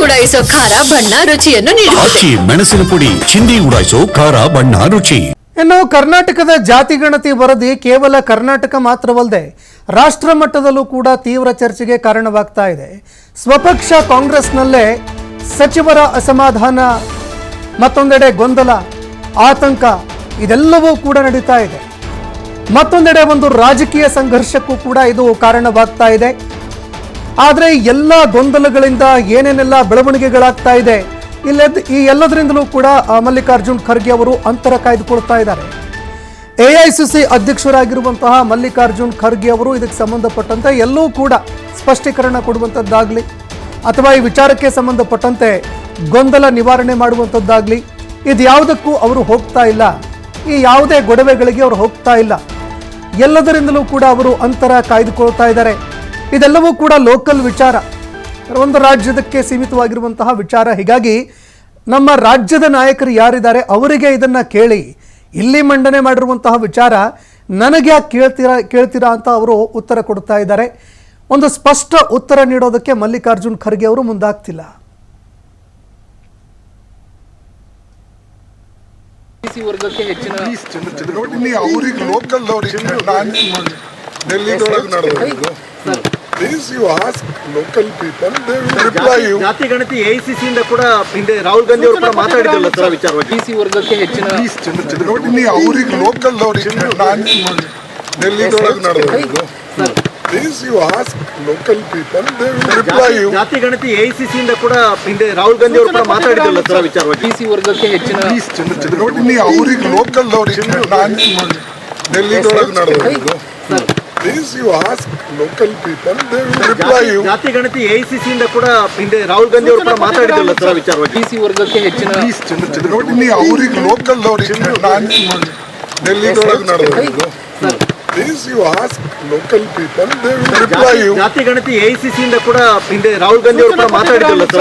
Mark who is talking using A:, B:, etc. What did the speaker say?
A: ಉಡಾಯಿಸೋ ಖಾರ ಬಣ್ಣ ರುಚಿಯನ್ನು ನೀಡುತ್ತದೆ.
B: ಮೆಣಸಿನ ಪುಡಿ ಚಿಂದಿ ಉಡಾಯಿಸೋ ಖಾರ ಬಣ್ಣ ರುಚಿ.
C: ಇನ್ನು ಕರ್ನಾಟಕದ ಜಾತಿಗಣತಿ ವರದಿ ಕೇವಲ ಕರ್ನಾಟಕ ಮಾತ್ರವಲ್ಲದೆ ರಾಷ್ಟ್ರ ಮಟ್ಟದಲ್ಲೂ ಕೂಡ ತೀವ್ರ ಚರ್ಚೆಗೆ ಕಾರಣವಾಗ್ತಾ ಇದೆ. ಸ್ವಪಕ್ಷ ಕಾಂಗ್ರೆಸ್ನಲ್ಲೇ ಸಚಿವರ ಅಸಮಾಧಾನ, ಮತ್ತೊಂದೆಡೆ ಗೊಂದಲ, ಆತಂಕ ಇದೆಲ್ಲವೂ ಕೂಡ ನಡೀತಾ ಇದೆ. ಮತ್ತೊಂದೆಡೆ ಒಂದು ರಾಜಕೀಯ ಸಂಘರ್ಷಕ್ಕೂ ಕೂಡ ಇದು ಕಾರಣವಾಗ್ತಾ ಇದೆ. ಆದರೆ ಎಲ್ಲ ಗೊಂದಲಗಳಿಂದ ಏನೇನೆಲ್ಲ ಬೆಳವಣಿಗೆಗಳಾಗ್ತಾ ಇದೆ, ಈ ಎಲ್ಲದರಿಂದಲೂ ಕೂಡ ಮಲ್ಲಿಕಾರ್ಜುನ್ ಖರ್ಗೆ ಅವರು ಅಂತರ ಕಾಯ್ದುಕೊಳ್ತಾ ಇದ್ದಾರೆ. ಎಐಸಿಸಿ ಅಧ್ಯಕ್ಷರಾಗಿರುವಂತಹ ಮಲ್ಲಿಕಾರ್ಜುನ್ ಖರ್ಗೆ ಅವರು ಇದಕ್ಕೆ ಸಂಬಂಧಪಟ್ಟಂತೆ ಎಲ್ಲೂ ಕೂಡ ಸ್ಪಷ್ಟೀಕರಣ ಕೊಡುವಂಥದ್ದಾಗಲಿ ಅಥವಾ ಈ ವಿಚಾರಕ್ಕೆ ಸಂಬಂಧಪಟ್ಟಂತೆ ಗೊಂದಲ ನಿವಾರಣೆ ಮಾಡುವಂಥದ್ದಾಗಲಿ ಇದ್ಯಾವುದಕ್ಕೂ ಅವರು ಹೋಗ್ತಾ ಇಲ್ಲ. ಈ ಯಾವುದೇ ಗೊಡವೆಗಳಿಗೆ ಅವರು ಹೋಗ್ತಾ ಇಲ್ಲ. ಎಲ್ಲದರಿಂದಲೂ ಕೂಡ ಅವರು ಅಂತರ ಕಾಯ್ದುಕೊಳ್ತಾ ಇದ್ದಾರೆ. ಇದೆಲ್ಲವೂ ಕೂಡ ಲೋಕಲ್ ವಿಚಾರ, ಒಂದು ರಾಜ್ಯದಕ್ಕೆ ಸೀಮಿತವಾಗಿರುವಂತಹ ವಿಚಾರ. ಹೀಗಾಗಿ ನಮ್ಮ ರಾಜ್ಯದ ನಾಯಕರು ಯಾರಿದ್ದಾರೆ ಅವರಿಗೆ ಇದನ್ನು ಕೇಳಿ, ಇಲ್ಲಿ ಮಂಡನೆ ಮಾಡಿರುವಂತಹ ವಿಚಾರ ನನಗೆ ಯಾಕೆ ಕೇಳ್ತೀರಾ ಅಂತ ಅವರು ಉತ್ತರ ಕೊಡ್ತಾ ಇದ್ದಾರೆ. ಒಂದು ಸ್ಪಷ್ಟ ಉತ್ತರ ನೀಡೋದಕ್ಕೆ ಮಲ್ಲಿಕಾರ್ಜುನ್ ಖರ್ಗೆ ಅವರು ಮುಂದಾಗ್ತಿಲ್ಲ.
D: ವರ್ಗಕ್ಕೆ ಹೆಚ್ಚಿನ
E: ಅವ್ರಿಗೆ ಲೋಕಲ್ ಡೆಲ್ಲಿದೊಳಗೆ ನಡೆದು please you ask local people they will reply you.
F: ಜಾತಿ ಗಣತಿ ಎಐಸಿಸಿ ಇಂದ ಕೂಡ ಹಿಂದೆ ರಾಹುಲ್ ಗಾಂಧಿ ಅವರು ಕೂಡ ಮಾತಾಡಿದ್ರಲ್ಲ ಸರ್ ವಿಚಾರವಾಗಿ.
D: ಬಿಸಿ ವರ್ಗಕ್ಕೆ ಹೆಚ್ಚಿನ
E: ಅವ್ರಿಗೆ ಲೋಕಲ್ ಡೆಲ್ಲಿದೊಳಗೆ ನಡೆದು please you ask local people they will reply you.
F: ಜಾತಿ ಗಣತಿ ಎಐಸಿಸಿ ಇಂದ ಕೂಡ ಹಿಂದೆ ರಾಹುಲ್ ಗಾಂಧಿ ಅವರು ಕೂಡ ಮಾತಾಡಿದ್ರಲ್ಲ ಸರ್ ವಿಚಾರವಾಗಿ.
D: ಬಿಸಿ ವರ್ಗಕ್ಕೆ ಹೆಚ್ಚಿನ
E: ಅವ್ರಿಗೆ ಲೋಕಲ್ ಡೆಲ್ಲಿದೊಳಗೆ ನಡೆದು please you ask local people they will reply you.
F: ಜಾತಿ ಗಣತಿ ಎಐಸಿಸಿ ಇಂದ ಕೂಡ ಹಿಂದೆ ರಾಹುಲ್ ಗಾಂಧಿ ಅವರು ಕೂಡ ಮಾತಾಡಿದ್ರಲ್ಲ ಸರ್ ವಿಚಾರವಾಗಿ.
D: ಬಿಸಿ ವರ್ಗಕ್ಕೆ ಹೆಚ್ಚಿನ
E: ಅವ್ರಿಗೆ ಲೋಕಲ್ ಡೆಲ್ಲಿದೊಳಗೆ ನಡೆದು please you ask local people they will reply you.
F: ಜಾತಿ ಗಣತಿ ಎಐಸಿಸಿ ಇಂದ ಕೂಡ ಹಿಂದೆ ರಾಹುಲ್ ಗಾಂಧಿ ಅವರು ಕೂಡ ಮಾತಾಡಿದ್ರಲ್ಲ ಸರ್.